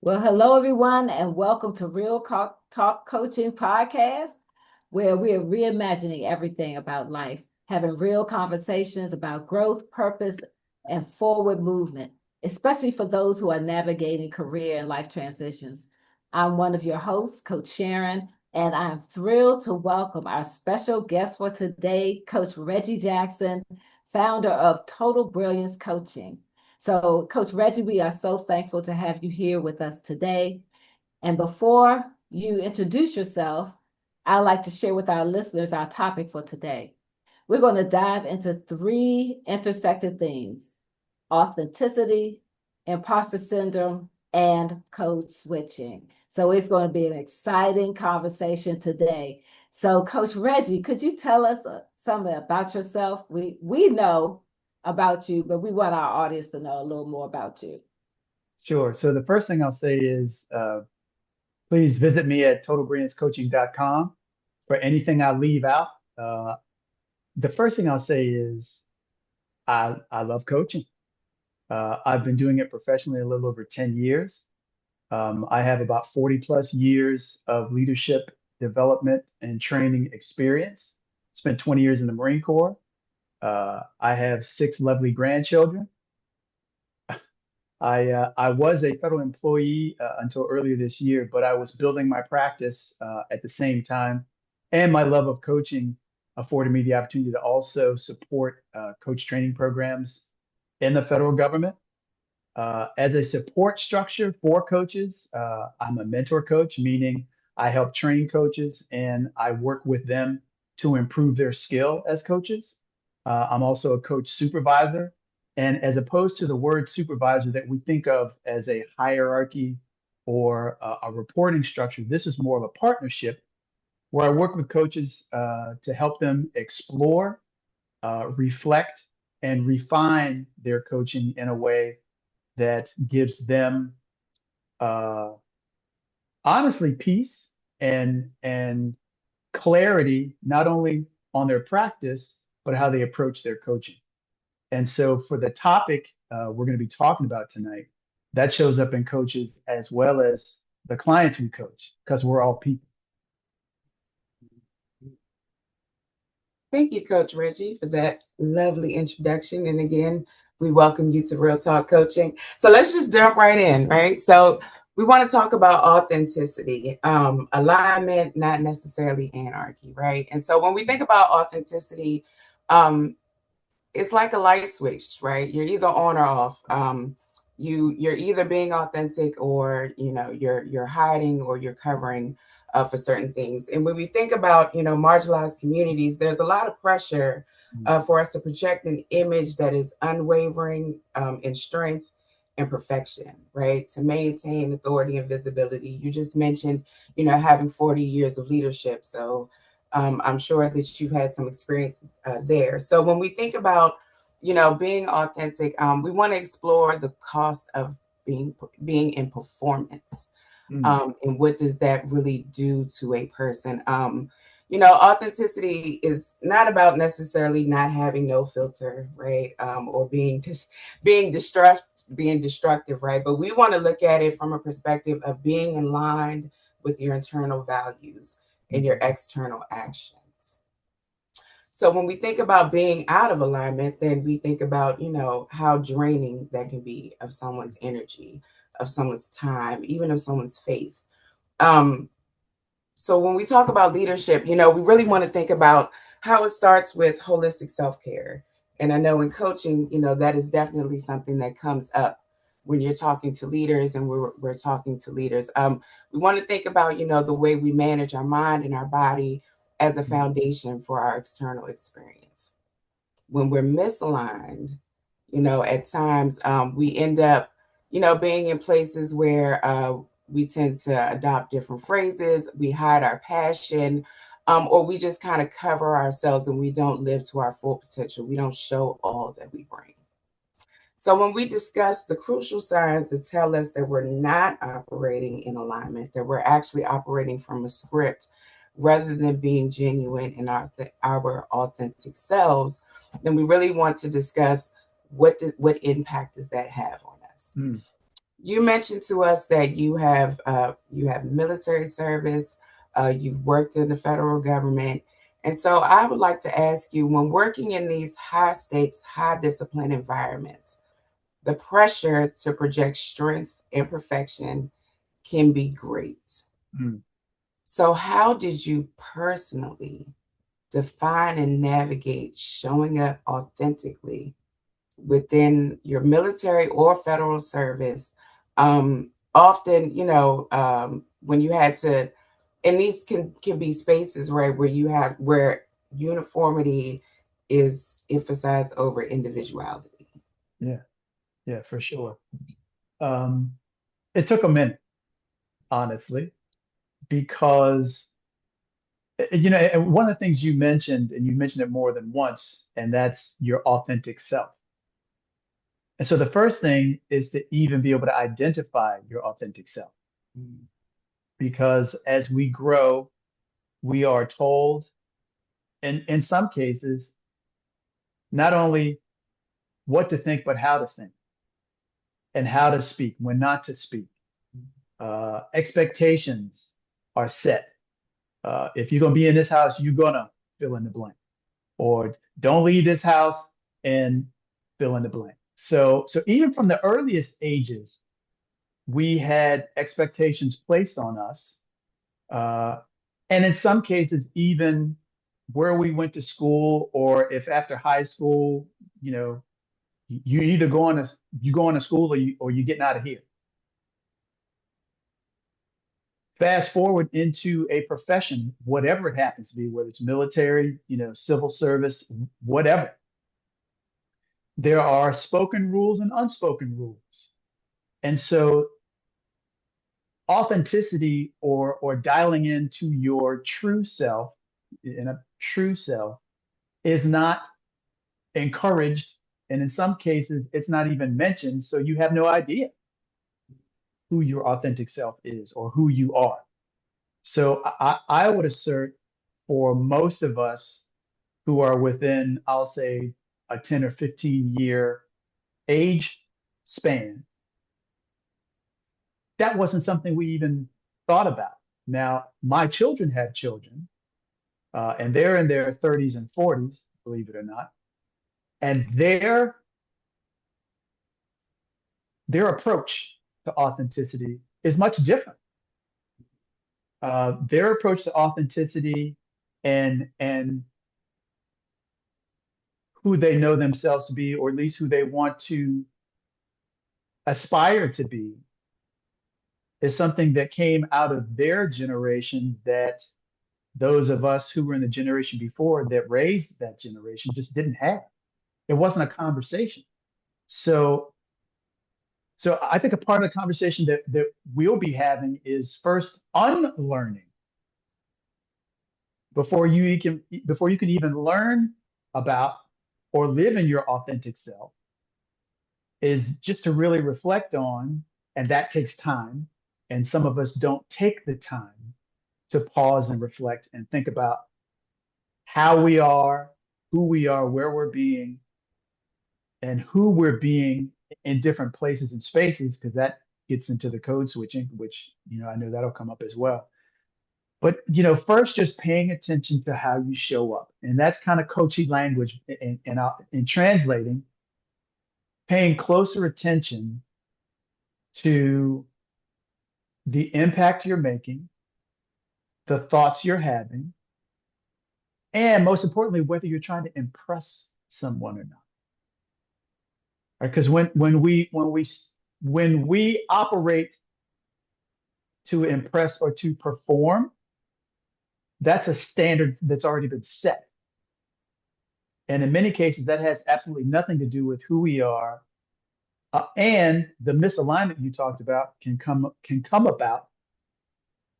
Well, hello, everyone, and welcome to Talk Coaching Podcast, where we are reimagining everything about life, having real conversations about growth, purpose, and forward movement, especially for those who are navigating career and life transitions. I'm one of your hosts, Coach Sharon, and I'm thrilled to welcome our special guest for today, Coach Reggie Jackson, founder of Total Brilliance Coaching. So, Coach Reggie, we are so thankful to have you here with us today. And before you introduce yourself, I'd like to share with our listeners our topic for today. We're going to dive into three intersected themes: authenticity, imposter syndrome, and code switching. So, it's going to be an exciting conversation today. So, Coach Reggie, could you tell us something about yourself? We know about you, but we want our audience to know a little more about you. Sure. So the first thing I'll say is please visit me at totalbrilliancecoaching.com for anything I leave out. Uh, the first thing I'll say is I love coaching. I've been doing it professionally a little over 10 years. I have about 40 plus years of leadership development and training experience. Spent 20 years in the Marine Corps. I have six lovely grandchildren. I was a federal employee until earlier this year, but I was building my practice at the same time, and my love of coaching afforded me the opportunity to also support coach training programs in the federal government. As a support structure for coaches, I'm a mentor coach, meaning I help train coaches and I work with them to improve their skill as coaches. I'm also a coach supervisor. And as opposed to the word supervisor that we think of as a hierarchy or a reporting structure, this is more of a partnership where I work with coaches to help them explore, reflect, and refine their coaching in a way that gives them uh, honestly peace and clarity, not only on their practice but how they approach their coaching. And so, for the topic we're going to be talking about tonight, that shows up in coaches as well as the clients we coach, because we're all people. Thank you, Coach Reggie, for that lovely introduction. And again, we welcome you to Real Talk Coaching. So let's just jump right in, right? So we want to talk about authenticity, alignment, not necessarily anarchy, right? And so when we think about authenticity, um, it's like a light switch, right? You're either on or off. You're either being authentic or you're hiding or you're covering for certain things. And when we think about marginalized communities, there's a lot of pressure for us to project an image that is unwavering in strength and perfection, right? To maintain authority and visibility. You just mentioned, having 40 years of leadership. So I'm sure that you've had some experience there. So when we think about, being authentic, we want to explore the cost of being in performance, and what does that really do to a person? Authenticity is not about necessarily not having no filter, right? Or being destructive, right? But we want to look at it from a perspective of being aligned with your internal values and your external actions. So when we think about being out of alignment, then we think about, how draining that can be of someone's energy, of someone's time, even of someone's faith. Um, so when we talk about leadership, we really want to think about how it starts with holistic self-care. And I know in coaching, that is definitely something that comes up when you're talking to leaders and we're talking to leaders. We want to think about, the way we manage our mind and our body as a foundation for our external experience. When we're misaligned, at times we end up, being in places where we tend to adopt different phrases, we hide our passion, or we just kind of cover ourselves and we don't live to our full potential. We don't show all that we bring. So when we discuss the crucial signs that tell us that we're not operating in alignment, that we're actually operating from a script rather than being genuine in our authentic selves, then we really want to discuss what impact does that have on us. You mentioned to us that you have military service, you've worked in the federal government, and so I would like to ask you, when working in these high stakes, high discipline environments, the pressure to project strength and perfection can be great. Mm. So, how did you personally define and navigate showing up authentically within your military or federal service? Often, when you had to, and these can be spaces, right, where uniformity is emphasized over individuality. Yeah, yeah, for sure. Um, it took a minute, honestly, because and one of the things you mentioned, and you mentioned it more than once, and that's your authentic self. And so the first thing is to even be able to identify your authentic self, because as we grow, we are told, and in some cases, not only what to think, but how to think and how to speak, when not to speak. Expectations are set. If you're going to be in this house, you're going to fill in the blank, or don't leave this house and fill in the blank. So even from the earliest ages, we had expectations placed on us. Uh, and in some cases, even where we went to school, or if after high school, you know, you either go on to school, or you getting out of here. Fast forward into a profession, whatever it happens to be, whether it's military, civil service, whatever. There are spoken rules and unspoken rules. And so authenticity, or dialing into your true self, in a true self, is not encouraged. And in some cases, it's not even mentioned. So you have no idea who your authentic self is or who you are. So I would assert, for most of us who are within, I'll say, a 10 or 15-year age span, that wasn't something we even thought about. Now, my children have children, and they're in their 30s and 40s, believe it or not, and their approach to authenticity is much different. Their approach to authenticity and who they know themselves to be, or at least who they want to aspire to be, is something that came out of their generation, that those of us who were in the generation before, that raised that generation, just didn't have. It wasn't a conversation. So I think a part of the conversation that we'll be having is first unlearning, before you can even learn about or live in your authentic self, is just to really reflect on, and that takes time. And some of us don't take the time to pause and reflect and think about how we are, who we are, where we're being, and who we're being in different places and spaces, because that gets into the code switching, which, I know that'll come up as well. But, first, just paying attention to how you show up. And that's kind of coachy language, in translating, paying closer attention to the impact you're making, the thoughts you're having, and most importantly, whether you're trying to impress someone or not. Right? Because when we operate to impress or to perform, that's a standard that's already been set. And in many cases, that has absolutely nothing to do with who we are. And the misalignment you talked about can come about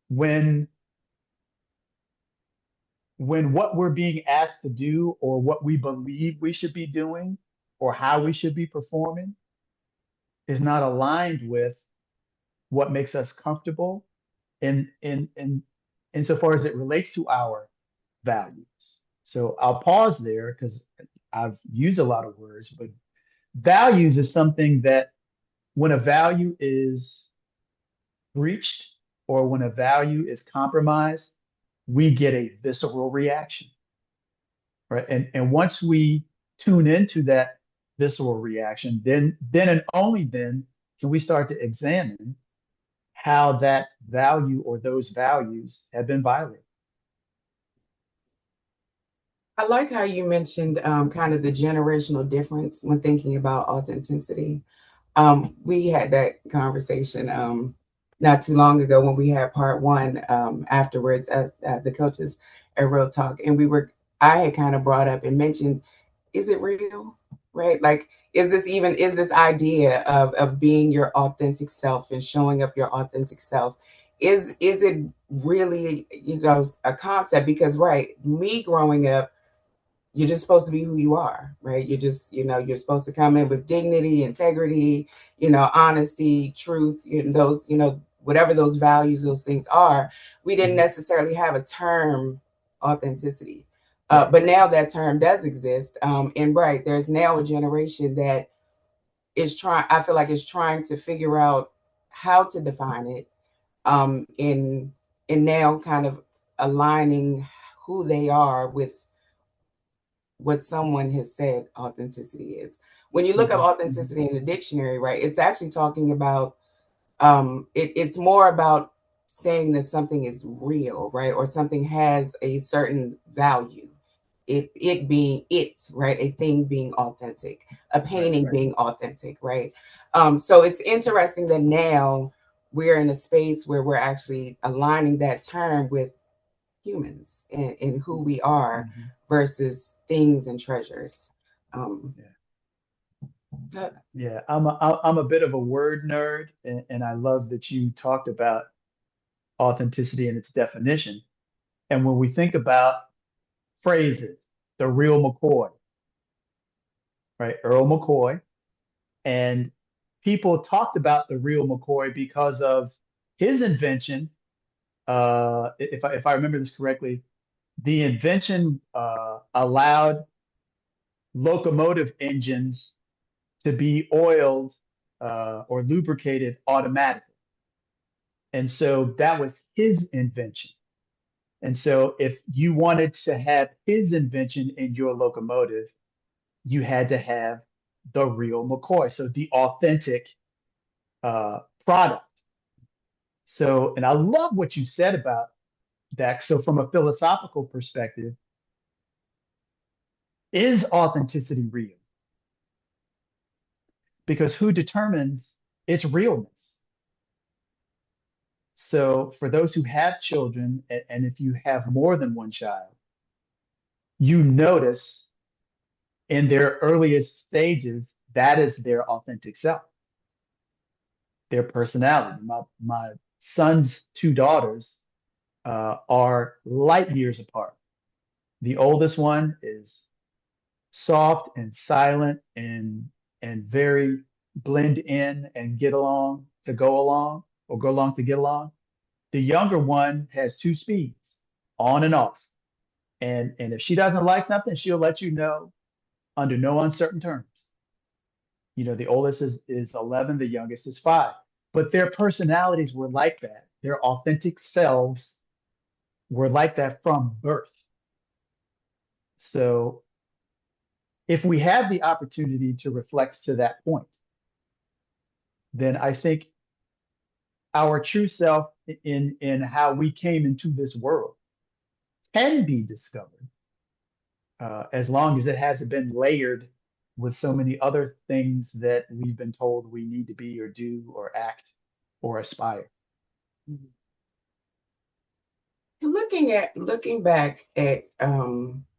when what we're being asked to do, or what we believe we should be doing, or how we should be performing, is not aligned with what makes us comfortable in insofar as it relates to our values. So I'll pause there, because I've used a lot of words, but values is something that when a value is breached or when a value is compromised, we get a visceral reaction, right? And once we tune into that visceral reaction, then and only then can we start to examine how that value or those values have been violated. I like how you mentioned kind of the generational difference when thinking about authenticity. We had that conversation not too long ago when we had part one afterwards at the coaches at R.E.A.L.Talk, and I had kind of brought up and mentioned, is it real? Right? Like, is this idea of being your authentic self and showing up your authentic self? Is it really, a concept? Because me growing up, you're just supposed to be who you are, right? You're just, you're supposed to come in with dignity, integrity, honesty, truth, those, whatever those values, those things are. We didn't necessarily have a term authenticity. But now that term does exist. And there's now a generation that I feel like is trying to figure out how to define it, in now kind of aligning who they are with what someone has said authenticity is. When you look up authenticity in the dictionary, right, it's actually talking about, it's more about saying that something is real, right, or something has a certain value. It being right, a thing being authentic, a painting being authentic, right? So it's interesting that now we're in a space where we're actually aligning that term with humans and who we are versus things and treasures. Yeah, I'm a bit of a word nerd, and I love that you talked about authenticity and its definition. And when we think about phrases, the real McCoy, right? Earl McCoy, and people talked about the real McCoy because of his invention. If I remember this correctly, the invention allowed locomotive engines to be oiled or lubricated automatically. And so that was his invention. And so if you wanted to have his invention in your locomotive, you had to have the real McCoy, so the authentic product. So, and I love what you said about that. So from a philosophical perspective, is authenticity real? Because who determines its realness? So for those who have children, and if you have more than one child, you notice in their earliest stages, that is their authentic self, their personality. My son's two daughters are light years apart. The oldest one is soft and silent and very blend in and get along to go along, or go along to get along. The younger one has two speeds, on and off. And if she doesn't like something, she'll let you know under no uncertain terms. The oldest is 11, the youngest is 5. But their personalities were like that. Their authentic selves were like that from birth. So if we have the opportunity to reflect to that point, then I think our true self in how we came into this world can be discovered, as long as it hasn't been layered with so many other things that we've been told we need to be or do or act or aspire. Looking back at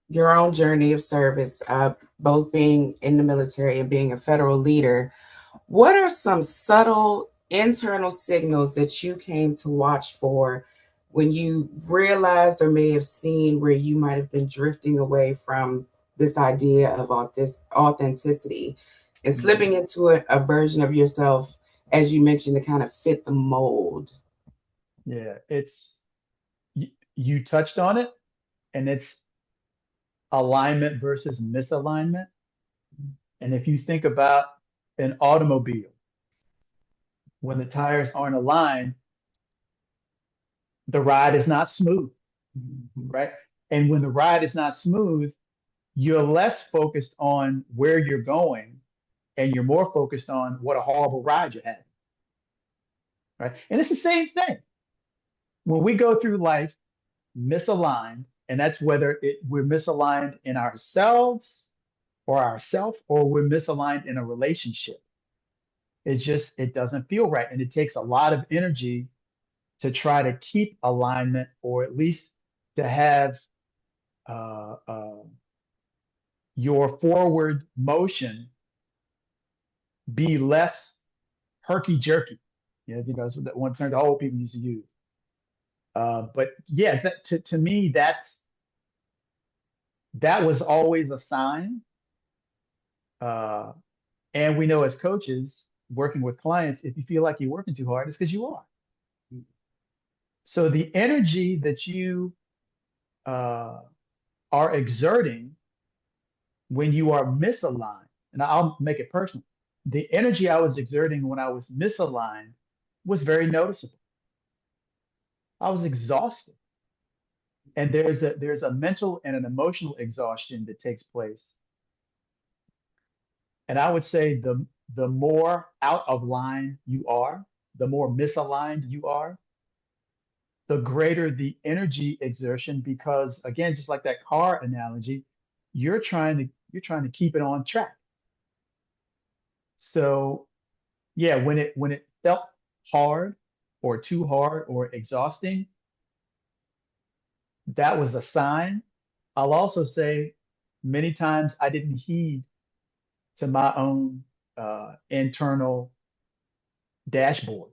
your own journey of service, both being in the military and being a federal leader, what are some subtle internal signals that you came to watch for when you realized or may have seen where you might have been drifting away from this idea of authenticity and slipping into a version of yourself, as you mentioned, to kind of fit the mold? Yeah, you touched on it, and it's alignment versus misalignment. And if you think about an automobile, when the tires aren't aligned, the ride is not smooth, right? And when the ride is not smooth, you're less focused on where you're going and you're more focused on what a horrible ride you had, right? And it's the same thing. When we go through life misaligned, and that's whether we're misaligned in ourselves or we're misaligned in a relationship. It doesn't feel right. And it takes a lot of energy to try to keep alignment, or at least to have uh, uh, your forward motion be less herky jerky. That's one term the old people used to use. But yeah, to me, that was always a sign. Uh, and we know as coaches working with clients, if you feel like you're working too hard, it's because you are. So the energy that you are exerting when you are misaligned, and I'll make it personal, the energy I was exerting when I was misaligned was very noticeable. I was exhausted. And there's a mental and an emotional exhaustion that takes place. And I would say the more out of line you are, the more misaligned you are, the greater the energy exertion, because again, just like that car analogy, you're trying to keep it on track. So yeah, when it felt hard or too hard or exhausting, that was a sign. I'll also say many times I didn't heed to my own internal dashboard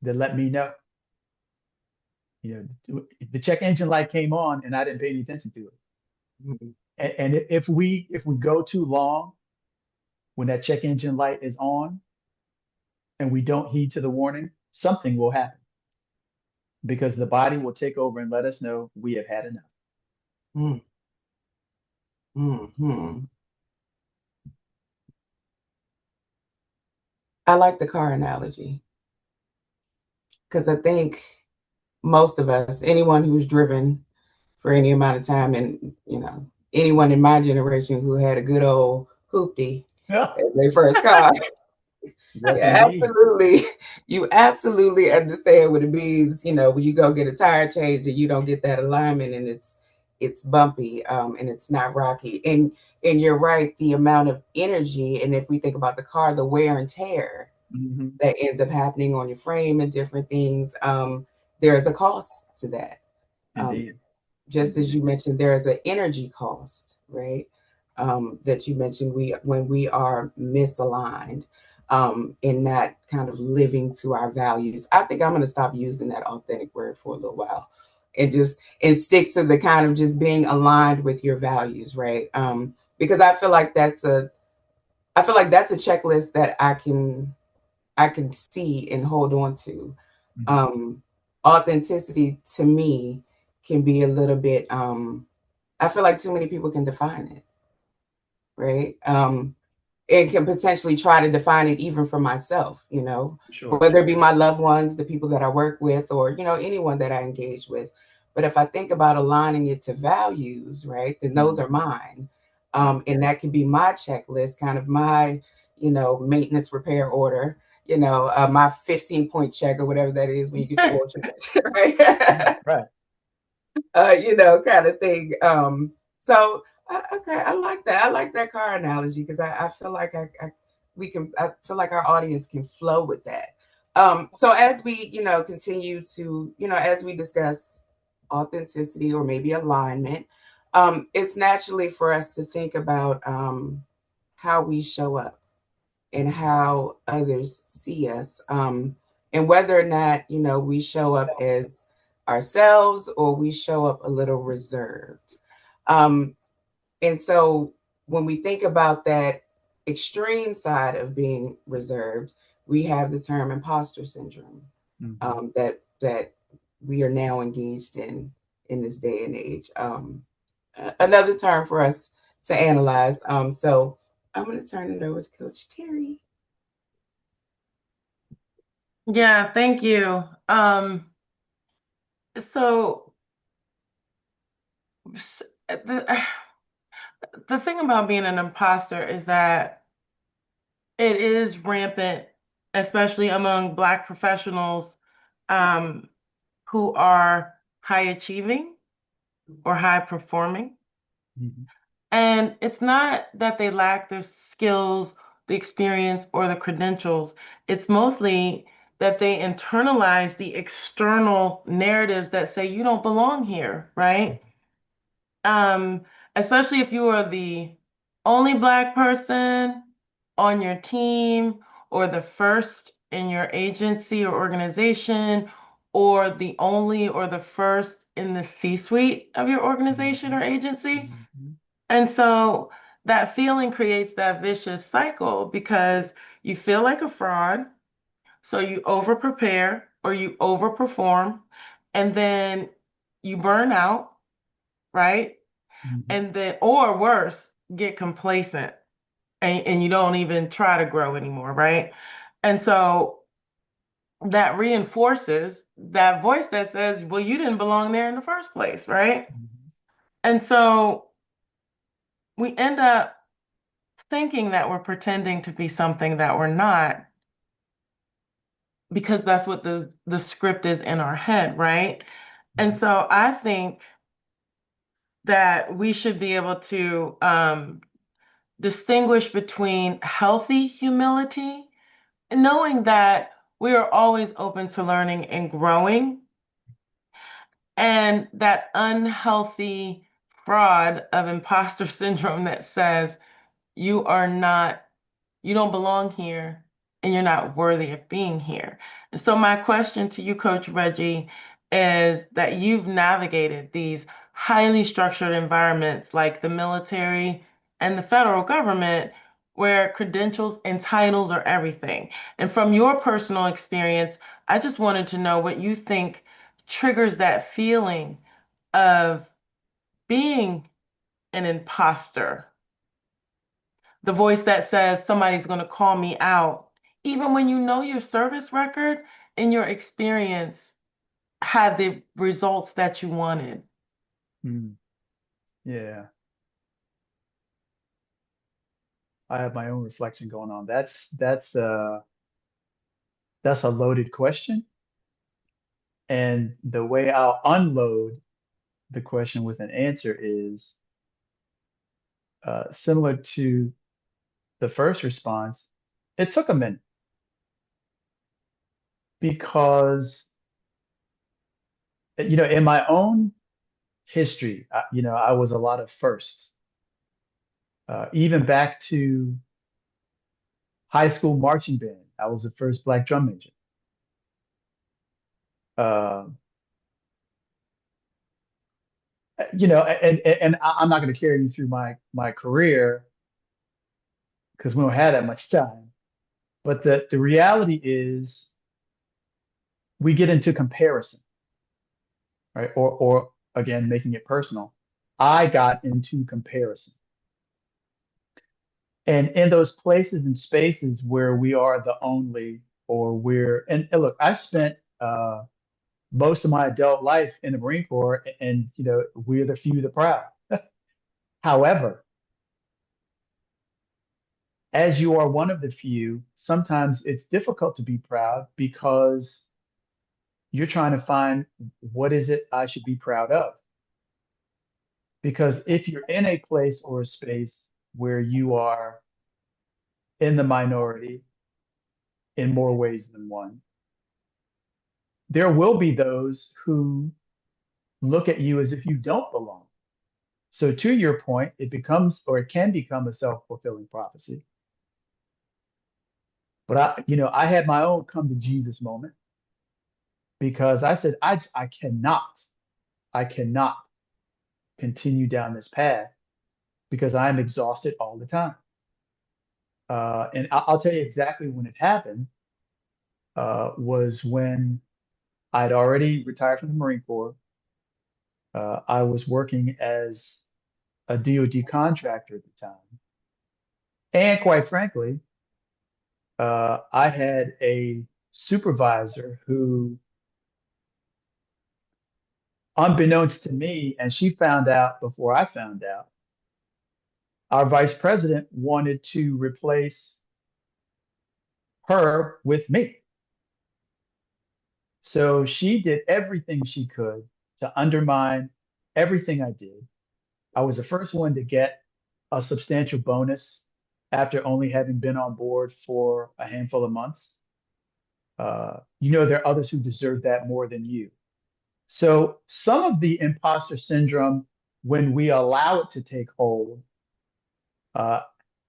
that let me know. The check engine light came on and I didn't pay any attention to it. Mm-hmm. And if we go too long when that check engine light is on and we don't heed to the warning, something will happen because the body will take over and let us know we have had enough. Mm. Mm-hmm. I like the car analogy because I think most of us, anyone who's driven for any amount of time, and anyone in my generation who had a good old hoopty as their first car, you absolutely understand what it means. When you go get a tire change and you don't get that alignment, and it's bumpy, and it's not rocky. And you're right, the amount of energy, and if we think about the car, the wear and tear that ends up happening on your frame and different things, there's a cost to that. Just as you mentioned, there's an energy cost, right? That you mentioned when we are misaligned, and not kind of living to our values. I think I'm going to stop using that authentic word for a little while and stick to the kind of just being aligned with your values, right? Because I feel like that's a checklist that I can see and hold on to. Authenticity to me can be a little bit, I feel like too many people can define it, right? And can potentially try to define it even for myself, whether it be my loved ones, the people that I work with, or, anyone that I engage with. But if I think about aligning it to values, right, then those are mine. And that could be my checklist, kind of my, maintenance repair order, my 15-point check or whatever that is when you get your oil change, right? Right. Kind of thing. So okay, I like that. I like that car analogy because I feel like I feel like our audience can flow with that. So as we, continue to, as we discuss authenticity or maybe alignment, it's naturally for us to think about how we show up and how others see us, and whether or not, we show up as ourselves or we show up a little reserved. And so when we think about that extreme side of being reserved, we have the term imposter syndrome, that we are now engaged in this day and age. Another term for us to analyze. So I'm going to turn it over to Coach Terri. Yeah, thank you. So the, the thing about being an imposter is that it is rampant, especially among Black professionals um, who are high achieving or high performing. Mhm. And it's not that they lack the skills, the experience, or the credentials. It's mostly that they internalize the external narratives that say you don't belong here, right? Um, Especially if you are the only Black person on your team, or the first in your agency or organization, or the only or the first in the C-suite of your organization or Mhm. agency. Mhm. And so that feeling creates that vicious cycle because you feel like a fraud, so you over prepare or you overperform, and then you burn out, right? Mhm. And then, or worse, get complacent and you don't even try to grow anymore, right? And so that reinforces that voice that says, well, you didn't belong there in the first place, right? Mhm. And so we end up thinking that we're pretending to be something that we're not because that's what the script is in our head, right? And Mhm. so I think that we should be able to distinguish between healthy humility, knowing that we are always open to learning and growing, and that unhealthy fraud of imposter syndrome that says you are not, you don't belong here and you're not worthy of being here. And so my question to you, Coach Reggie, is that you've navigated these highly structured environments like the military and the federal government where credentials and titles are everything. And from your personal experience, I just wanted to know what you think triggers that feeling of being an imposter, the voice that says somebody's going to call me out, even when you know your service record and your experience had the results that you wanted. Mm. Yeah, I have my own reflection going on. That's a loaded question. And the way I'll unload the question with an answer is similar to the first response. It took a minute because, in my own history, I was a lot of firsts. Even back to high school marching band, I was the first Black drum major. Uh, I'm not going to carry you through my career because we don't have that much time. But the reality is we get into comparison, right? Or again, making it personal. I got into comparison. And in those places and spaces where we are the only, or and look, I spent most of my adult life in the Marine Corps, and we're the few, the proud. However, as you are one of the few, sometimes it's difficult to be proud because you're trying to find what is it I should be proud of. Because if you're in a place or a space where you are in the minority in more ways than one, there will be those who look at you as if you don't belong. So to your point, it becomes, or it can become, a self-fulfilling prophecy. But I had my own come to Jesus moment because I said, I cannot continue down this path because I'm exhausted all the time. And I'll tell you exactly when it happened. Was when I'd already retired from the Marine Corps. I was working as a DoD contractor at the time. And quite frankly, I had a supervisor who, unbeknownst to me, and she found out before I found out, our vice president wanted to replace her with me. So she did everything she could to undermine everything I did. I was the first one to get a substantial bonus after only having been on board for a handful of months. There are others who deserve that more than you. So some of the imposter syndrome, when we allow it to take hold,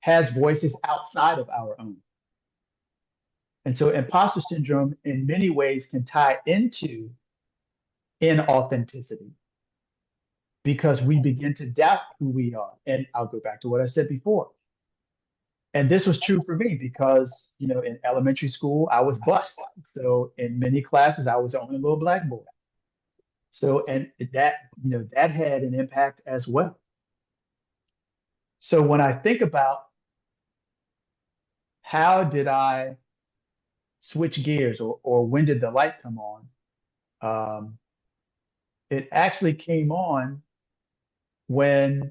has voices outside of our own. And so imposter syndrome in many ways can tie into inauthenticity because we begin to doubt who we are. And I'll go back to what I said before. And this was true for me because, in elementary school, I was bused. So in many classes, I was the only little black boy. So, and that had an impact as well. So when I think about how did I switch gears or when did the light come on? It actually came on when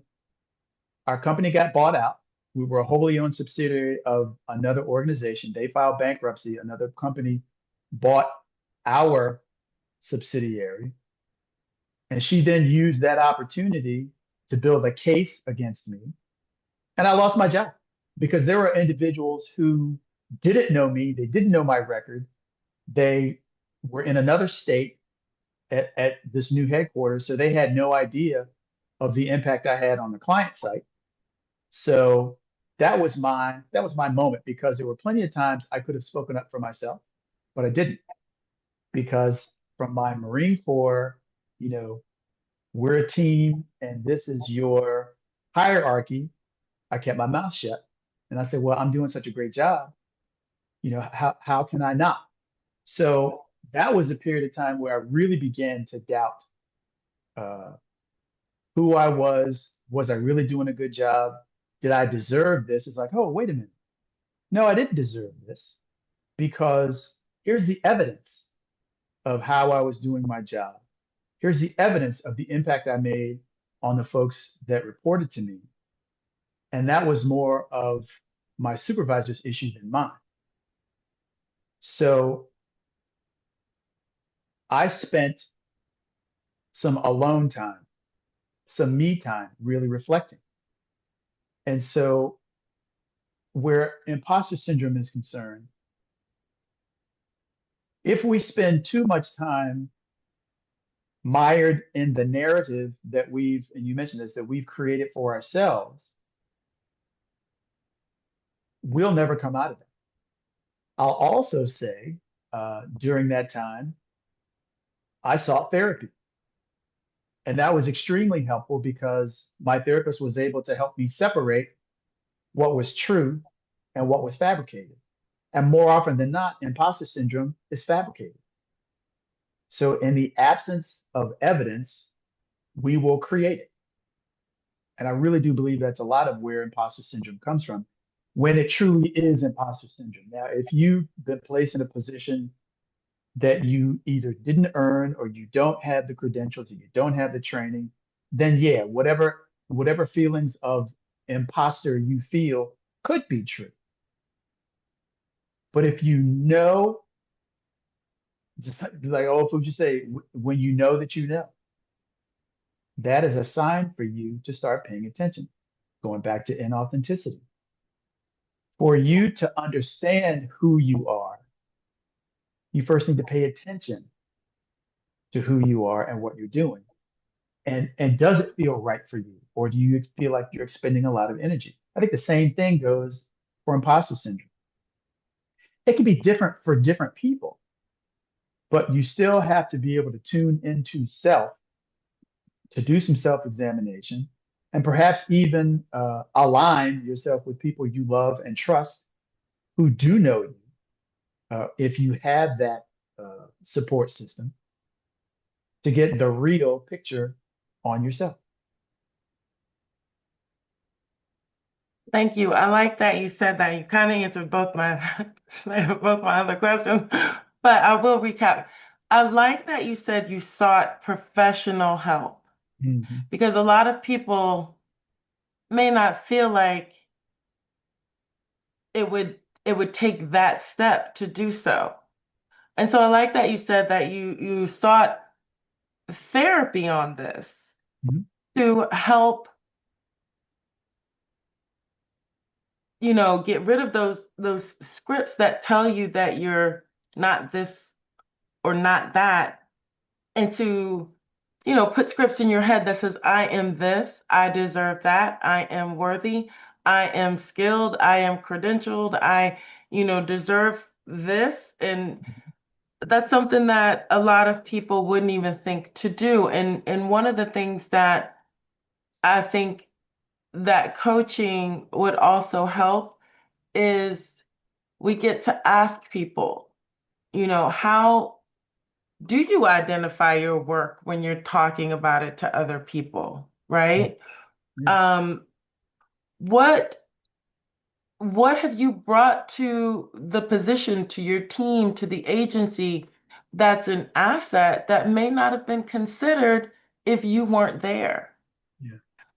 our company got bought out. We were a wholly owned subsidiary of another organization. They filed bankruptcy. Another company bought our subsidiary. And she then used that opportunity to build a case against me. And I lost my job because there were individuals who didn't know me. They didn't know my record. They were in another state at this new headquarters. So they had no idea of the impact I had on the client site. So that was my moment because there were plenty of times I could have spoken up for myself, but I didn't because from my Marine Corps, we're a team and this is your hierarchy. I kept my mouth shut and I said, well, I'm doing such a great job. How can I not? So that was a period of time where I really began to doubt who I was. Was I really doing a good job? Did I deserve this? It's like, oh, wait a minute. No, I didn't deserve this because here's the evidence of how I was doing my job. Here's the evidence of the impact I made on the folks that reported to me. And that was more of my supervisor's issue than mine. So I spent some alone time, some me time, really reflecting. And so where imposter syndrome is concerned, if we spend too much time mired in the narrative that and you mentioned this, that we've created for ourselves, we'll never come out of it. I'll also say during that time, I sought therapy. And that was extremely helpful because my therapist was able to help me separate what was true and what was fabricated. And more often than not, imposter syndrome is fabricated. So in the absence of evidence, we will create it. And I really do believe that's a lot of where imposter syndrome comes from, when it truly is imposter syndrome. Now, if you've been placed in a position that you either didn't earn or you don't have the credentials or you don't have the training, then yeah, whatever feelings of imposter you feel could be true. But if just like old folks you say, when you know that you know, that is a sign for you to start paying attention. Going back to inauthenticity. For you to understand who you are, you first need to pay attention to who you are and what you're doing. And does it feel right for you? Or do you feel like you're expending a lot of energy? I think the same thing goes for imposter syndrome. It can be different for different people, but you still have to be able to tune into self, to do some self-examination, and perhaps even align yourself with people you love and trust who do know you, if you have that support system, to get the real picture on yourself. Thank you. I like that you said that. You kind of answered both my other questions. But I will recap. I like that you said you sought professional help Mhm. because a lot of people may not feel like it would take that step to do so. And so I like that you said that you sought therapy on this Mhm. to help, get rid of those scripts that tell you that you're not this or not that, and to, put scripts in your head that says, I am this, I deserve that, I am worthy, I am skilled, I am credentialed, I, deserve this. And that's something that a lot of people wouldn't even think to do. And one of the things that I think that coaching would also help is we get to ask people, how do you identify your work when you're talking about it to other people, right? Yeah. Um, what what have you brought to the position, to your team, to the agency that's an asset that may not have been considered if you weren't there?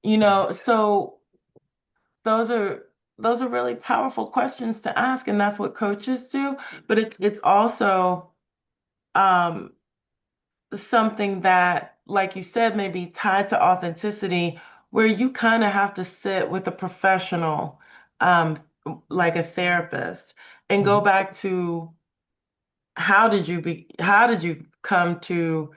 Yeah. So those are those are really powerful questions to ask, and that's what coaches do. But it's also um, something that, like you said, may be tied to authenticity, where you kind of have to sit with a professional, um, like a therapist, and go Mhm. back to how did you come to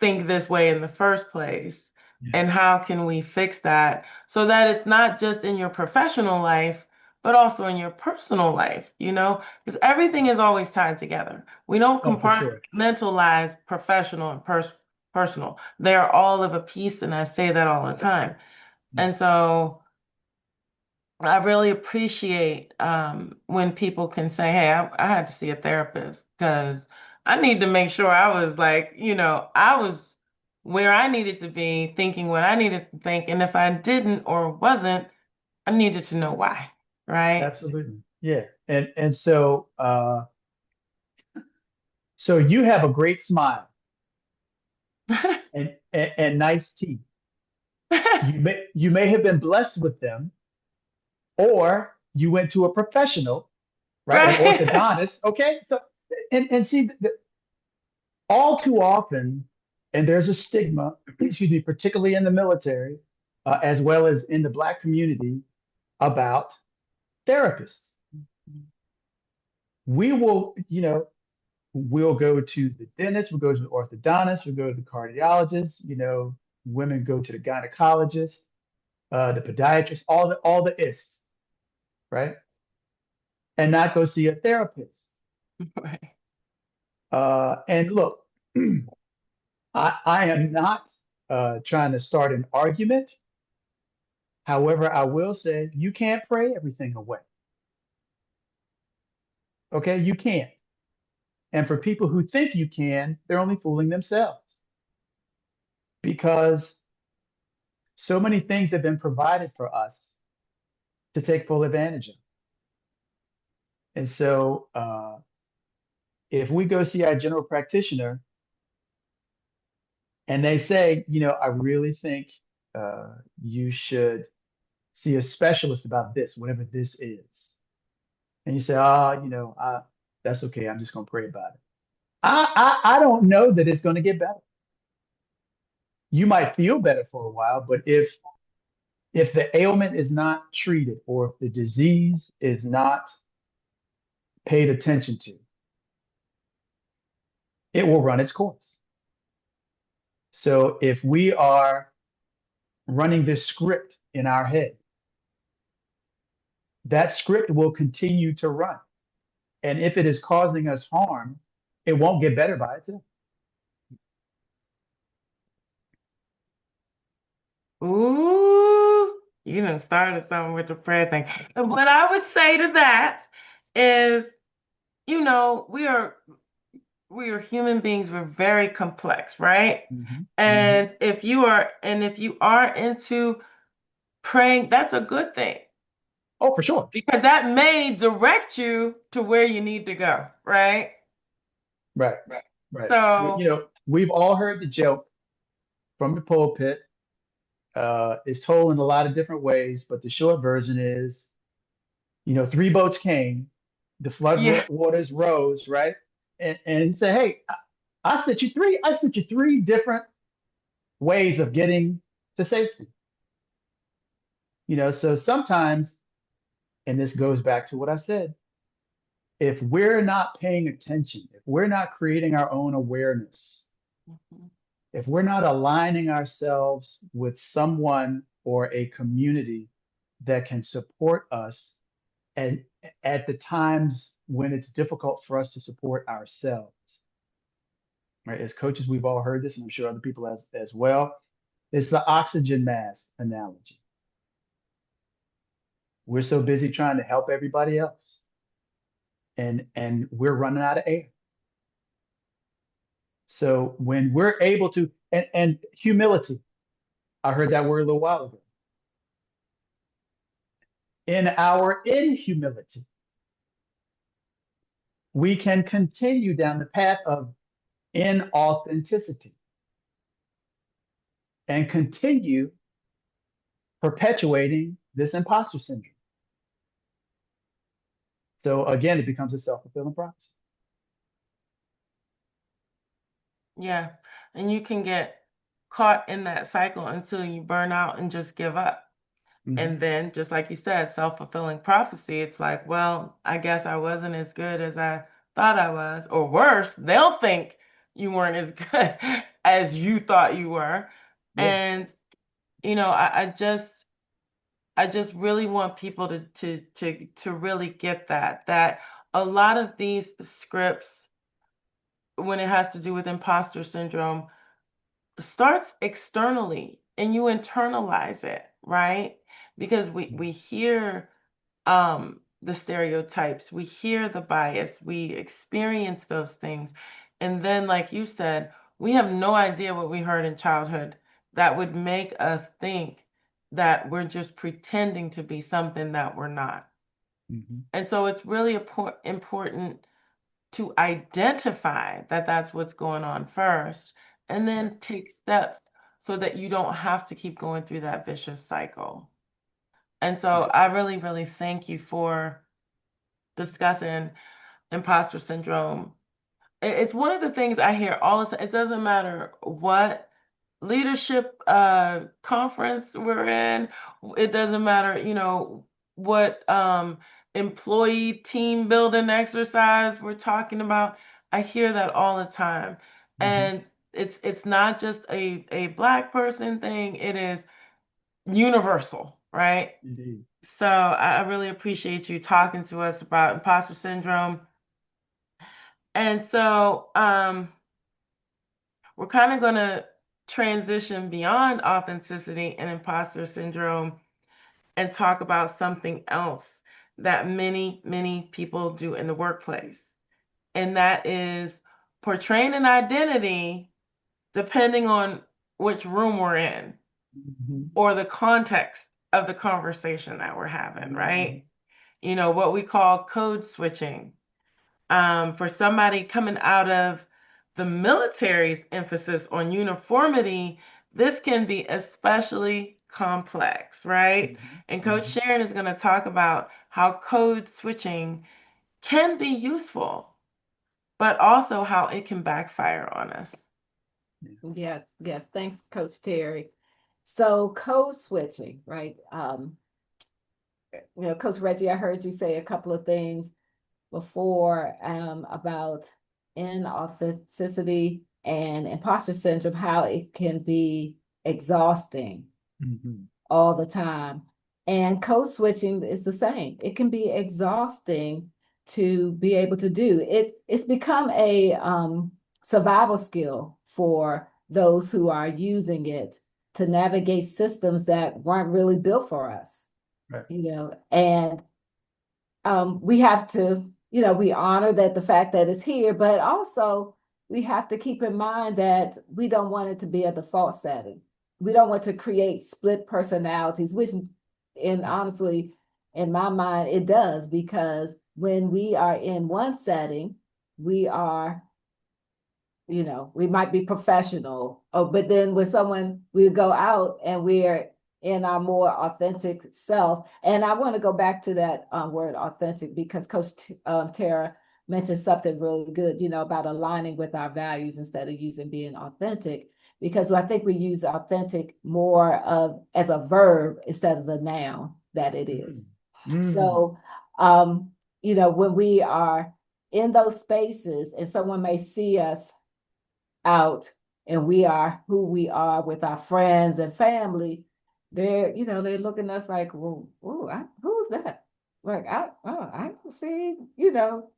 think this way in the first place? Yeah. And how can we fix that so that it's not just in your professional life, but also in your personal life, Because everything is always tied together. We don't Oh, for sure. compartmentalize professional and personal. They are all of a piece, and I say that all the time. Yeah. And so I really appreciate when people can say, hey, I had to see a therapist because I need to make sure I was like, I was where I needed to be, thinking what I needed to think. And if I didn't or wasn't, I needed to know why, right? Absolutely. Yeah. And so you have a great smile and nice teeth. You may have been blessed with them, or you went to a professional, right? An Right. orthodontist. Okay. So and see all too often, and there's a stigma, excuse me, particularly in the military, as well as in the Black community, about therapists. We will, we'll go to the dentist, we'll go to the orthodontist, we'll go to the cardiologist, women go to the gynecologist, the podiatrist, all the ists, right? And not go see a therapist. Right. And look, I am not trying to start an argument. However, I will say you can't pray everything away. Okay, you can't. And for people who think you can, they're only fooling themselves because so many things have been provided for us to take full advantage of. And so, if we go see our general practitioner and they say, I really think you should see a specialist about this, whatever this is, and you say, that's okay. I'm just going to pray about it. I don't know that it's going to get better. You might feel better for a while, but if the ailment is not treated or if the disease is not paid attention to, it will run its course. So if we are running this script in our head, that script will continue to run. And if it is causing us harm, it won't get better by itself. Ooh, you done started something with the prayer thing. And what I would say to that is, we are human beings. We're very complex, right? Mm-hmm. Mm-hmm. And if you are into praying, that's a good thing Oh, for sure. because that may direct you to where you need to go, right? Right. Right. You So know, we've all heard the joke from the pulpit. It's told in a lot of different ways, but the short version is, you know, three boats came, the flood yeah, waters rose, right? And he said, hey, I sent you three different ways of getting to safety. You know, so sometimes, and this goes back to what I said, if we're not paying attention, if we're not creating our own awareness, if we're not aligning ourselves with someone or a community that can support us and at the times when it's difficult for us to support ourselves, right? As coaches, we've all heard this, and I'm sure other people as well. It's the oxygen mask analogy. We're so busy trying to help everybody else, and we're running out of air. So when we're able to, and humility, I heard that word a little while ago. In our inhumility, we can continue down the path of inauthenticity and continue perpetuating this imposter syndrome. So again, it becomes a self-fulfilling prophecy. yeah. And you can get caught in that cycle until you burn out and just give up. Mm-hmm. And then, just like you said, self-fulfilling prophecy, it's like, well, I guess I wasn't as good as I thought I was, or worse, they'll think you weren't as good as you thought you were. Yeah. And, you know, I just really want people to really get that a lot of these scripts, when it has to do with imposter syndrome, starts externally and you internalize it, right? Because we hear the stereotypes, we hear the bias, we experience those things. And then, like you said, we have no idea what we heard in childhood that would make us think that we're just pretending to be something that we're not. Mm-hmm. And so it's really important to identify that that's what's going on first, and then take steps so that you don't have to keep going through that vicious cycle. And so Right. I really, really thank you for discussing imposter syndrome. It's one of the things I hear all the time. It doesn't matter what leadership conference we're in. It doesn't matter, what employee team building exercise we're talking about. I hear that all the time. Mm-hmm. And it's not just a Black person thing, it is universal, right? Indeed. So I really appreciate you talking to us about imposter syndrome. And so we're kind of going to transition beyond authenticity and imposter syndrome and talk about something else that many, many people do in the workplace. And that is portraying an identity depending on which room we're in Mm-hmm. or the context of the conversation that we're having, right? You know, what we call code switching. For somebody coming out of the military's emphasis on uniformity, this can be especially complex, right? Mm-hmm. And Coach Mm-hmm. Sharon is going to talk about how code switching can be useful, but also how it can backfire on us. Yes, yes. Thanks, Coach Terri. So code switching, right? Coach Reggie, I heard you say a couple of things before about inauthenticity and imposter syndrome, how it can be exhausting Mm-hmm. all the time. And code switching is the same. It can be exhausting to be able to do. It's become a survival skill for those who are using it to navigate systems that weren't really built for us. Right. And we have to, we honor that the fact that it's here, but also we have to keep in mind that we don't want it to be a default setting. We don't want to create split personalities, which, and honestly, in my mind, it does, because when we are in one setting, we are we might be professional, but then with someone, we go out and we're in our more authentic self. And I want to go back to that word authentic, because Coach Tara mentioned something really good, about aligning with our values instead of using being authentic, because I think we use authentic more as a verb instead of the noun that it is. Mm-hmm. So, when we are in those spaces and someone may see us out and we are who we are with our friends and family, they're looking at us like, well, who's that? Like, I don't see,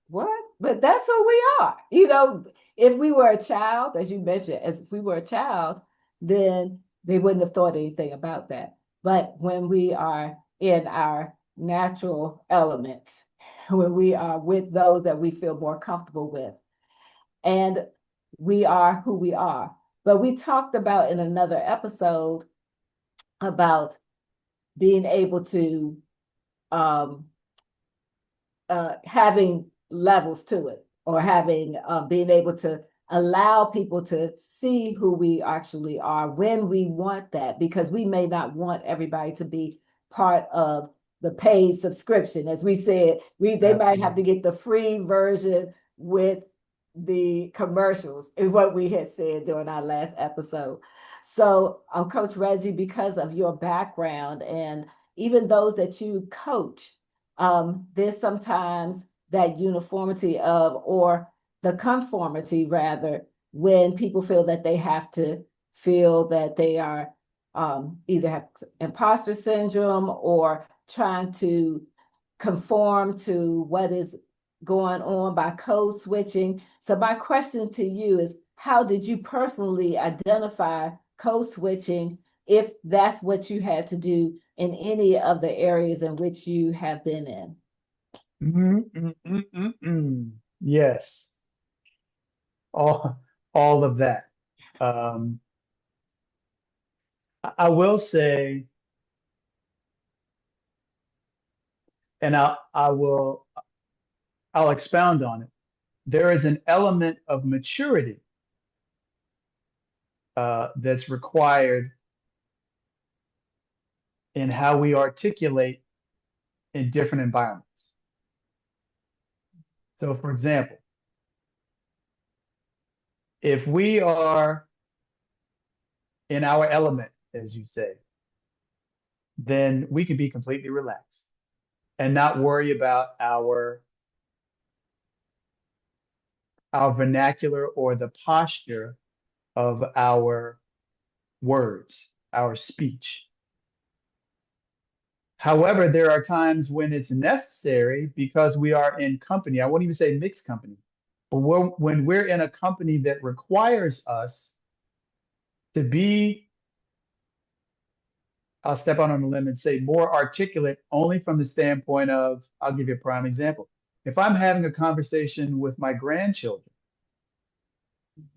what? But that's who we are. If we were a child, as you mentioned, as if we were a child, then they wouldn't have thought anything about that. But when we are in our natural elements, when we are with those that we feel more comfortable with, and we are who we are. But we talked about in another episode about being able to having levels to it, or having being able to allow people to see who we actually are when we want that, because we may not want everybody to be part of the paid subscription. As we said, they might have to get the free version with the commercials, is what we had said during our last episode. So, Coach Reggie, because of your background and even those that you coach, there's sometimes that uniformity or the conformity rather, when people feel that they have to feel that they are either have imposter syndrome or trying to conform to what is going on by code switching. So my question to you is, how did you personally identify code switching, if that's what you had to do in any of the areas in which you have been in? Yes, all of that. I will say, and I'll expound on it. There is an element of maturity that's required in how we articulate in different environments. So, for example, if we are in our element, as you say, then we can be completely relaxed and not worry about our vernacular or the posture of our words, our speech. However, there are times when it's necessary because we are in company. I won't even say mixed company, but when we're in a company that requires us to be, I'll step out on a limb and say, more articulate, only from the standpoint of, I'll give you a prime example. If I'm having a conversation with my grandchildren,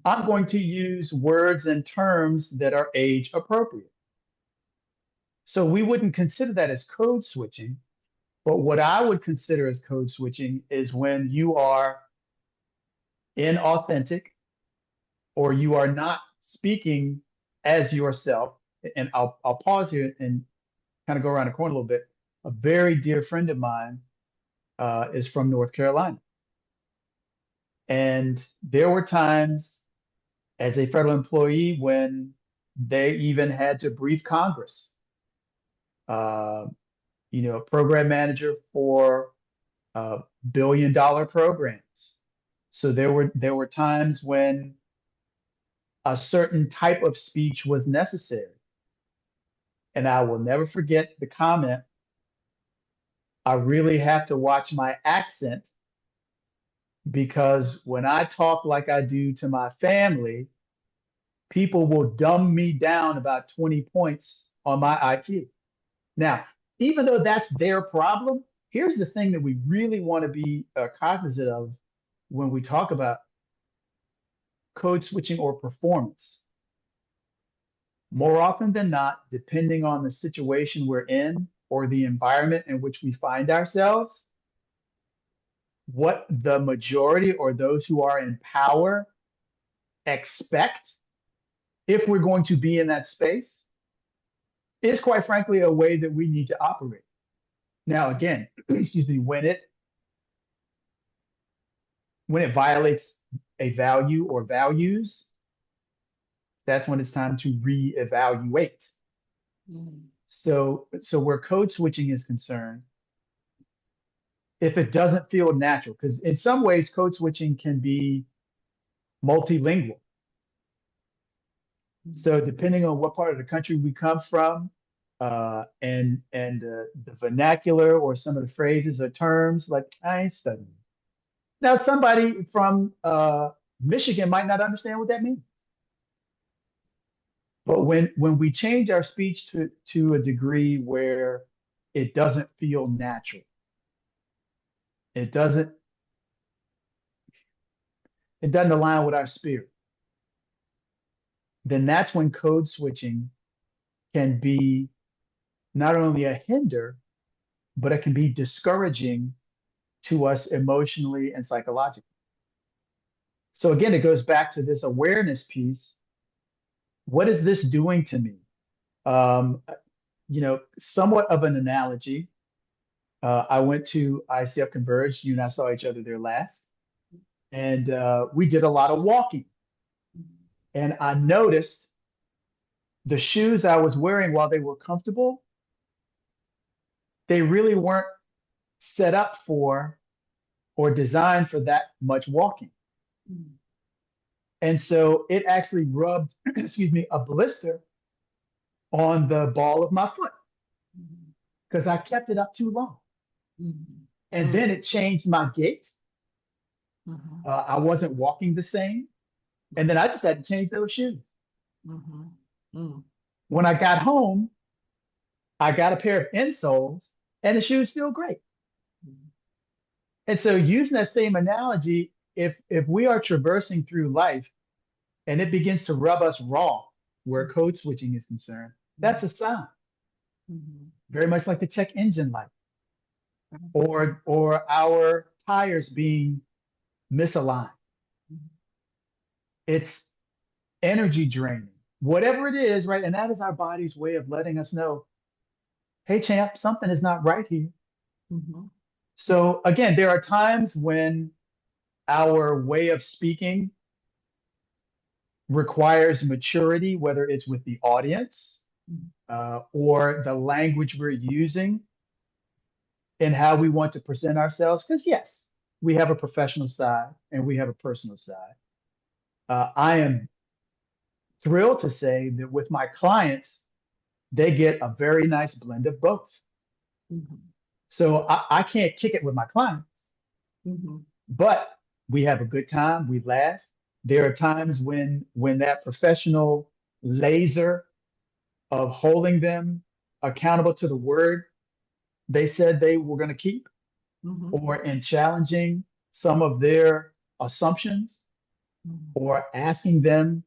I'm going to use words and terms that are age appropriate. So we wouldn't consider that as code switching, but what I would consider as code switching is when you are inauthentic or you are not speaking as yourself. And I'll pause here and kind of go around the corner a little bit. A very dear friend of mine is from North Carolina. And there were times as a federal employee when they even had to brief Congress. Program manager for billion-dollar programs. So there were times when a certain type of speech was necessary. And I will never forget the comment, I really have to watch my accent, because when I talk like I do to my family, people will dumb me down about 20 points on my IQ. Now, even though that's their problem, here's the thing that we really want to be cognizant of when we talk about code switching or performance. More often than not, depending on the situation we're in or the environment in which we find ourselves, what the majority or those who are in power expect if we're going to be in that space is, quite frankly, a way that we need to operate. Now, again, excuse me, when it violates a value or values, that's when it's time to reevaluate. So where code switching is concerned, if it doesn't feel natural, because in some ways code switching can be multilingual. So depending on what part of the country we come from, and the vernacular or some of the phrases or terms, like I ain't studying. Now, somebody from Michigan might not understand what that means. But when we change our speech to a degree where it doesn't feel natural, it doesn't align with our spirit, then that's when code switching can be not only a hinder, but it can be discouraging to us emotionally and psychologically. So again, it goes back to this awareness piece. What is this doing to me? Somewhat of an analogy. I went to ICF Converge. You and I saw each other there last. And we did a lot of walking. And I noticed the shoes I was wearing, while they were comfortable, they really weren't set up for or designed for that much walking. And so it actually rubbed, a blister on the ball of my foot because I kept it up too long. And then it changed my gait. I wasn't walking the same. And then I just had to change those shoes. When I got home, I got a pair of insoles and the shoes feel great. And so using that same analogy, if we are traversing through life and it begins to rub us raw where code switching is concerned, that's a sign. Very much like the check engine light or our tires being misaligned. It's energy draining, whatever it is, right? And that is our body's way of letting us know, hey, champ, something is not right here. So again, there are times when our way of speaking requires maturity, whether it's with the audience or the language we're using and how we want to present ourselves. Because yes, we have a professional side and we have a personal side. I am thrilled to say that with my clients, they get a very nice blend of both. So I can't kick it with my clients, but we have a good time. We laugh. There are times when that professional laser of holding them accountable to the word they said they were going to keep, or in challenging some of their assumptions, or asking them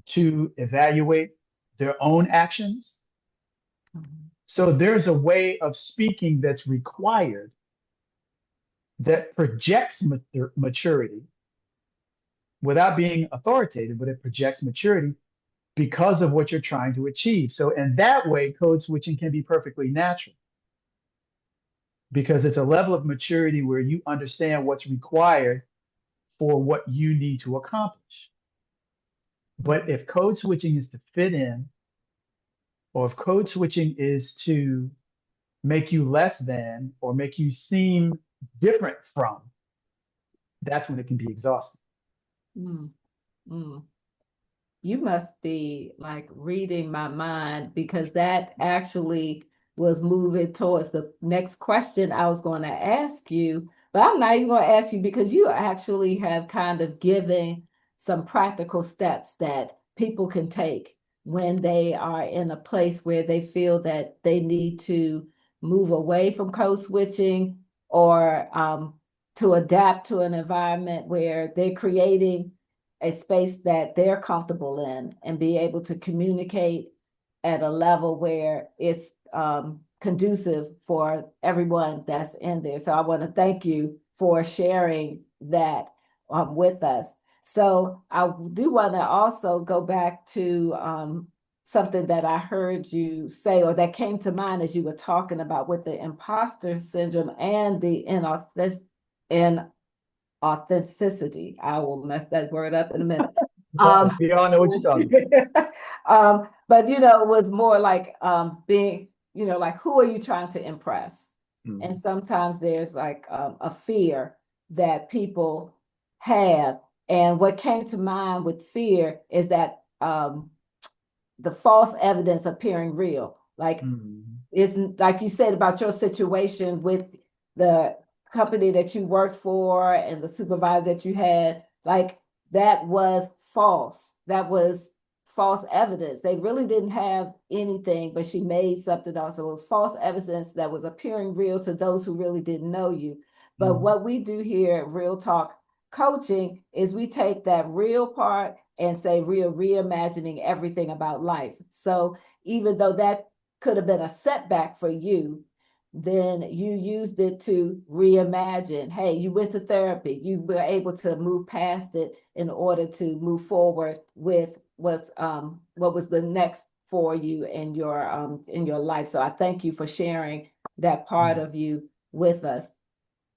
to evaluate their own actions. So there's a way of speaking that's required that projects maturity without being authoritative, but it projects maturity because of what you're trying to achieve. So in that way, code switching can be perfectly natural because it's a level of maturity where you understand what's required for what you need to accomplish. But if code switching is to fit in, or if code switching is to make you less than or make you seem different from, that's when it can be exhausting. You must be like reading my mind, because that actually was moving towards the next question I was going to ask you. But I'm not even going to ask you because you actually have kind of given some practical steps that people can take when they are in a place where they feel that they need to move away from code switching, or to adapt to an environment where they're creating a space that they're comfortable in and be able to communicate at a level where it's conducive for everyone that's in there. So I want to thank you for sharing that with us. So I do want to also go back to something that I heard you say, or that came to mind as you were talking about with the imposter syndrome and the inauthenticity. I will mess that word up in a minute. We all know what you're talking about. But it was more like being, like, who are you trying to impress? Mm. And sometimes there's like a fear that people have. And what came to mind with fear is that the false evidence appearing real. Like, it's like you said about your situation with the company that you worked for and the supervisor that you had, like, that was false. That was false evidence. They really didn't have anything, but she made something else. It was false evidence that was appearing real to those who really didn't know you. But what we do here at Real Talk Coaching is we take that real part and say we are reimagining everything about life. So even though that could have been a setback for you, then you used it to reimagine. Hey, you went to therapy. You were able to move past it in order to move forward with what was the next for you in your life. So I thank you for sharing that part of you with us.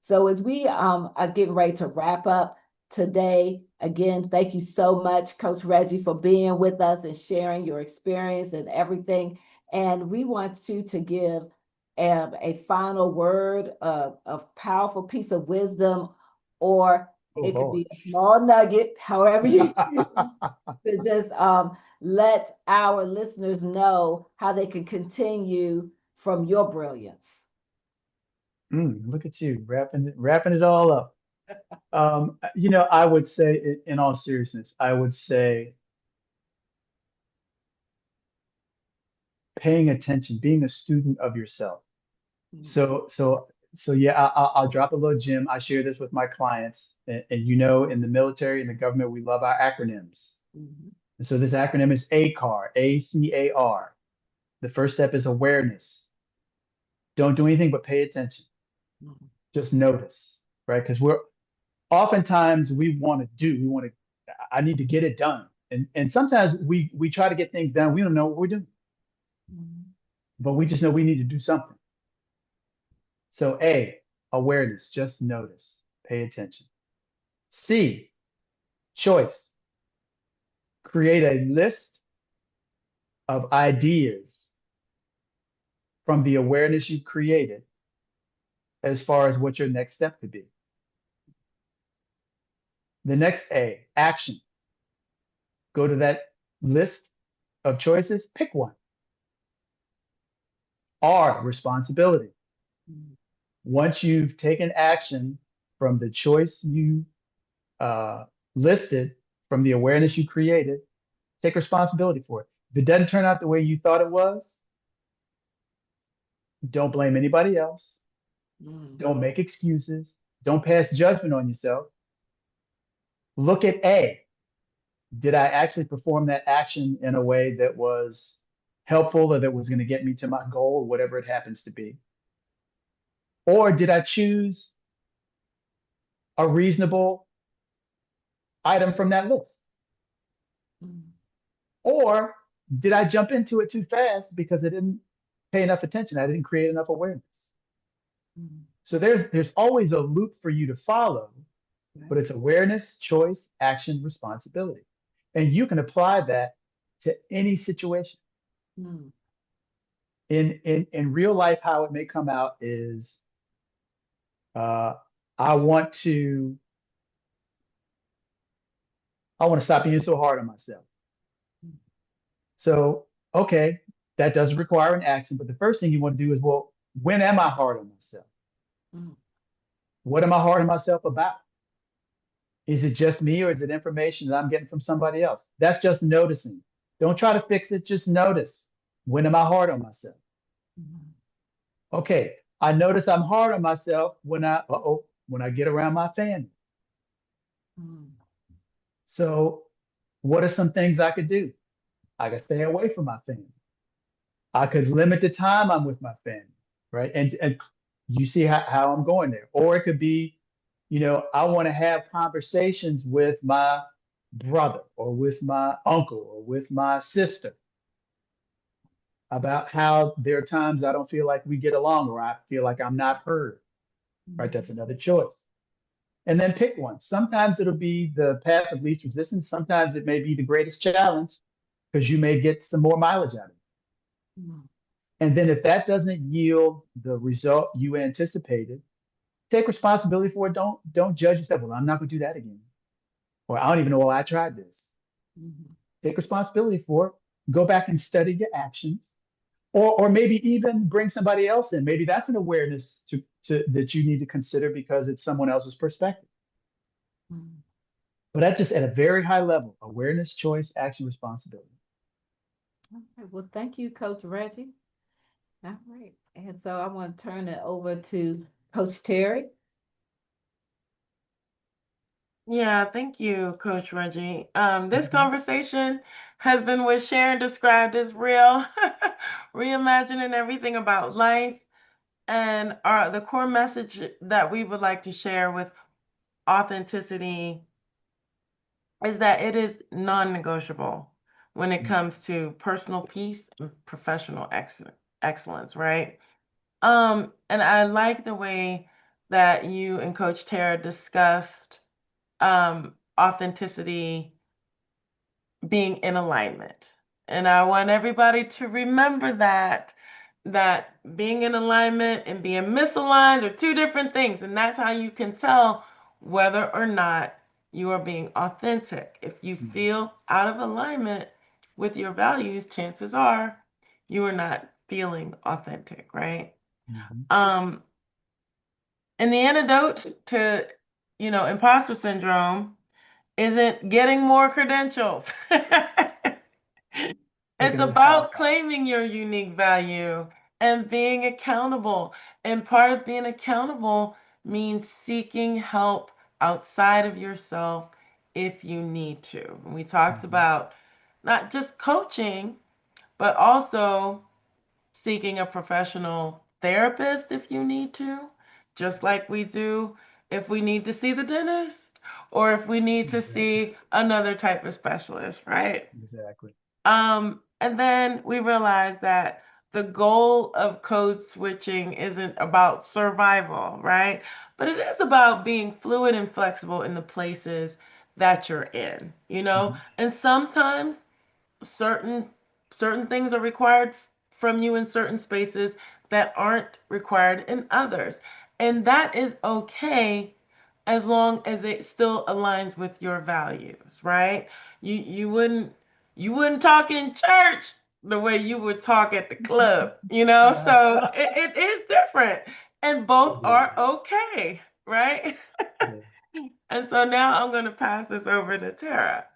So as we are getting ready to wrap up today, again, thank you so much, Coach Reggie, for being with us and sharing your experience and everything. And we want you to give a final word, a powerful piece of wisdom, or it could be a small nugget, however you choose, to just let our listeners know how they can continue from your brilliance. Look at you wrapping it all up. I would say, in all seriousness, I would say paying attention, being a student of yourself. So yeah, I'll drop a little gem. I share this with my clients, and in the military and the government, we love our acronyms. And so this acronym is ACAR, ACAR. The first step is awareness. Don't do anything but pay attention. Just notice, right? Because oftentimes we I need to get it done. And sometimes we try to get things done. We don't know what we're doing, but we just know we need to do something. So A, awareness, just notice, pay attention. C, choice. Create a list of ideas from the awareness you've created as far as what your next step could be. The next A, action. Go to that list of choices, pick one. R, responsibility. Once you've taken action from the choice you listed, from the awareness you created, take responsibility for it. If it doesn't turn out the way you thought it was, don't blame anybody else. Don't make excuses. Don't pass judgment on yourself. Look at A. Did I actually perform that action in a way that was helpful or that was going to get me to my goal, whatever it happens to be? Or did I choose a reasonable item from that list? Or did I jump into it too fast because I didn't pay enough attention? I didn't create enough awareness. So there's always a loop for you to follow, but it's awareness, choice, action, responsibility. And you can apply that to any situation. In real life, how it may come out is I want to stop being so hard on myself. So, okay, that does require an action, but the first thing you want to do is, well, when am I hard on myself? What am I hard on myself about? Is it just me, or is it information that I'm getting from somebody else? That's just noticing. Don't try to fix it, just notice. When am I hard on myself? Okay, I notice I'm hard on myself when I get around my family. So what are some things I could do? I could stay away from my family. I could limit the time I'm with my family, right? And you see how I'm going there. Or it could be, I want to have conversations with my brother or with my uncle or with my sister about how there are times I don't feel like we get along or I feel like I'm not heard, right? That's another choice. And then pick one. Sometimes it'll be the path of least resistance. Sometimes it may be the greatest challenge because you may get some more mileage out of it. Mhm. And then if that doesn't yield the result you anticipated, take responsibility for it. Don't judge yourself. Well, I'm not going to do that again. Or I don't even know why I tried this. Mhm. Take responsibility for it. Go back and study your actions. Or maybe even bring somebody else in. Maybe that's an awareness to that you need to consider because it's someone else's perspective. Mhm. But that's just at a very high level, awareness, choice, action, responsibility. Okay, well, thank you, Coach Reggie. All right. And so I want to turn it over to Coach Terri. Yeah, thank you, Coach Reggie. This conversation has been what Sharon described as real, reimagining everything about life. And the core message that we would like to share with authenticity is that it is non-negotiable when it comes to personal peace and professional excellence, right? And I like the way that you and Coach Tara discussed authenticity being in alignment. And I want everybody to remember that being in alignment and being misaligned are two different things. And that's how you can tell whether or not you are being authentic. If you feel out of alignment with your values, chances are you are not feeling authentic, right? Mm-hmm. And the antidote to, imposter syndrome isn't getting more credentials. It's Taking those about boxes. claiming your unique value and being accountable. And part of being accountable means seeking help outside of yourself if you need to. And we talked Mm-hmm. about not just coaching, but also seeking a professional therapist if you need to, just like we do if we need to see the dentist or if we need to Exactly. see another type of specialist, right? Exactly. And then we realized that the goal of code switching isn't about survival, right? But it is about being fluid and flexible in the places that you're in, you know? Mm-hmm. And sometimes certain certain things are required from you in certain spaces that aren't required in others. And that is okay as long as it still aligns with your values, right? You wouldn't talk in church the way you would talk at the club, you know? So it is different. And both are okay, right? Yeah. And so now I'm going to pass this over to Tara.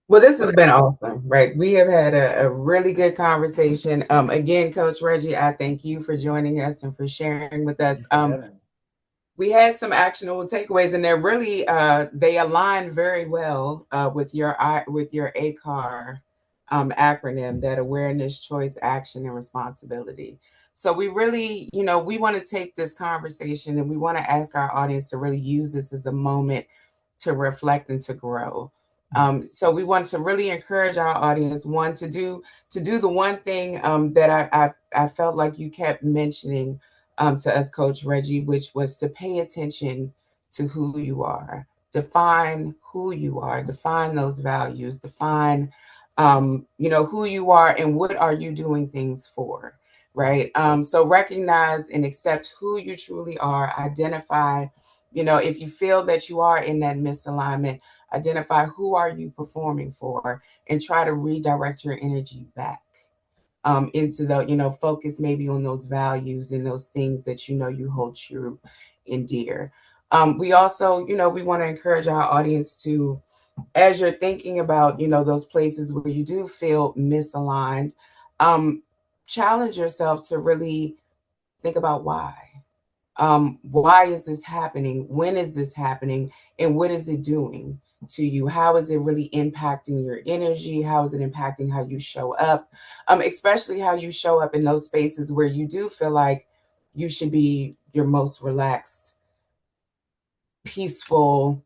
Well, this has been awesome, right? We have had a really good conversation. Again, Coach Reggie, I thank you for joining us and for sharing with us. Thanks for having me. We had some actionable takeaways, and they're really they align very well with your ACAR acronym, that awareness, choice, action, and responsibility. So we really, we want to take this conversation and we want to ask our audience to really use this as a moment to reflect and to grow. So we want to really encourage our audience, one, to do the one thing that I felt like you kept mentioning to us, Coach Reggie, which was to pay attention to who you are, define who you are, define those values, define who you are and what are you doing things for, right? So recognize and accept who you truly are, identify, if you feel that you are in that misalignment, identify who are you performing for and try to redirect your energy back into the, focus maybe on those values and those things that you hold true and dear. We also, we want to encourage our audience to, as you're thinking about, those places where you do feel misaligned, challenge yourself to really think about why. Why is this happening? When is this happening? And what is it doing to you? How is it really impacting your energy? How is it impacting how you show up? Especially how you show up in those spaces where you do feel like you should be your most relaxed, peaceful,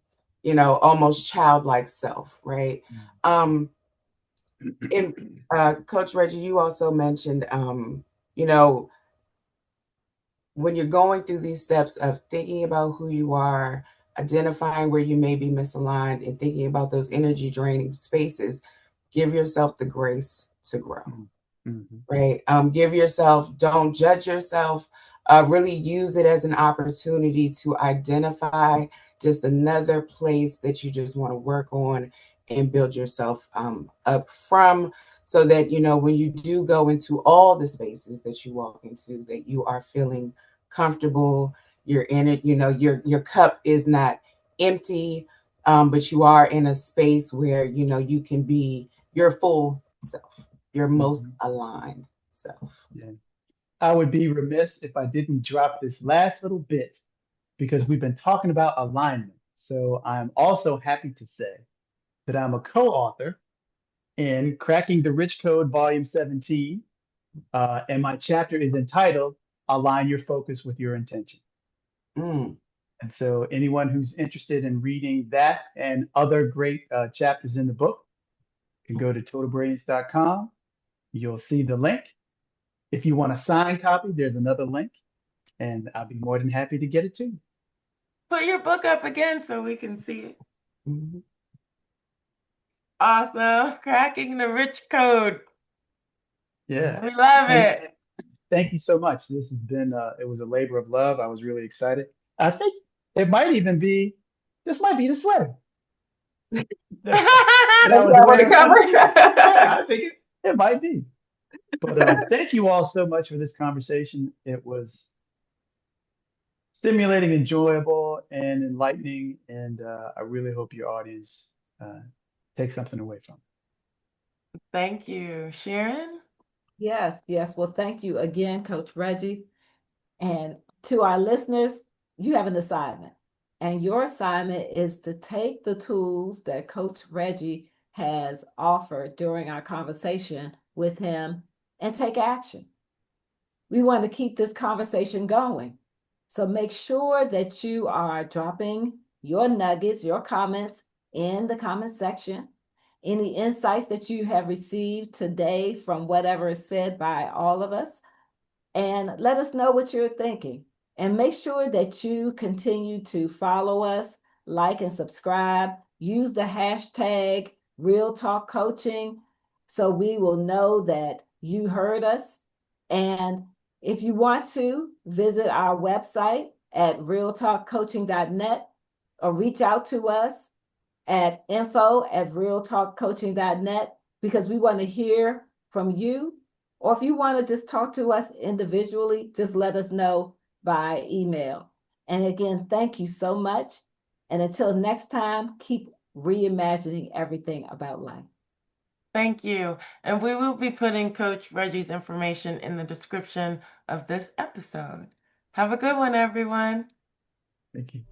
almost childlike self, right? In Coach Reggie, you also mentioned, when you're going through these steps of thinking about who you are, identifying where you may be misaligned, and thinking about those energy draining spaces, give yourself the grace to grow. Right? Give yourself, don't judge yourself. Really use it as an opportunity to identify just another place that you just want to work on and build yourself up from, so that, when you do go into all the spaces that you walk into, that you are feeling comfortable, you're in it, your cup is not empty, but you are in a space where, you can be your full self, your most aligned self. Yeah. I would be remiss if I didn't drop this last little bit, because we've been talking about alignment. So I'm also happy to say that I'm a co-author in Cracking the Rich Code, Volume 17. And my chapter is entitled Align Your Focus with Your Intention. And so anyone who's interested in reading that and other great chapters in the book can go to totalbrilliance.com. You'll see the link. If you want a signed copy, there's another link, and I'll be more than happy to get it to you. Put your book up again so we can see it. Awesome. Cracking the Rich Code. Yeah. We love it. Thank you so much. This has been, it was a labor of love. I was really excited. I think it might even be, this might be the sweater. that I was wearing. Yeah, I think it might be. But thank you all so much for this conversation. It was stimulating, enjoyable, and enlightening. And I really hope your audience takes something away from it. Thank you. Sharon? Yes. Well, thank you again, Coach Reggie. And to our listeners, you have an assignment. And your assignment is to take the tools that Coach Reggie has offered during our conversation with him and take action. We want to keep this conversation going. So make sure that you are dropping your nuggets, your comments in the comment section. Any insights that you have received today from whatever is said by all of us, and let us know what you're thinking. And make sure that you continue to follow us, like and subscribe. Use the hashtag R.E.A.L.Talk Coaching so we will know that you heard us. And if you want to, visit our website at realtalkcoaching.net or reach out to us at info@realtalkcoaching.net, because we want to hear from you. Or if you want to just talk to us individually, just let us know by email. And again, thank you so much. And until next time, keep reimagining everything about life. Thank you. And we will be putting Coach Reggie's information in the description of this episode. Have a good one, everyone. Thank you.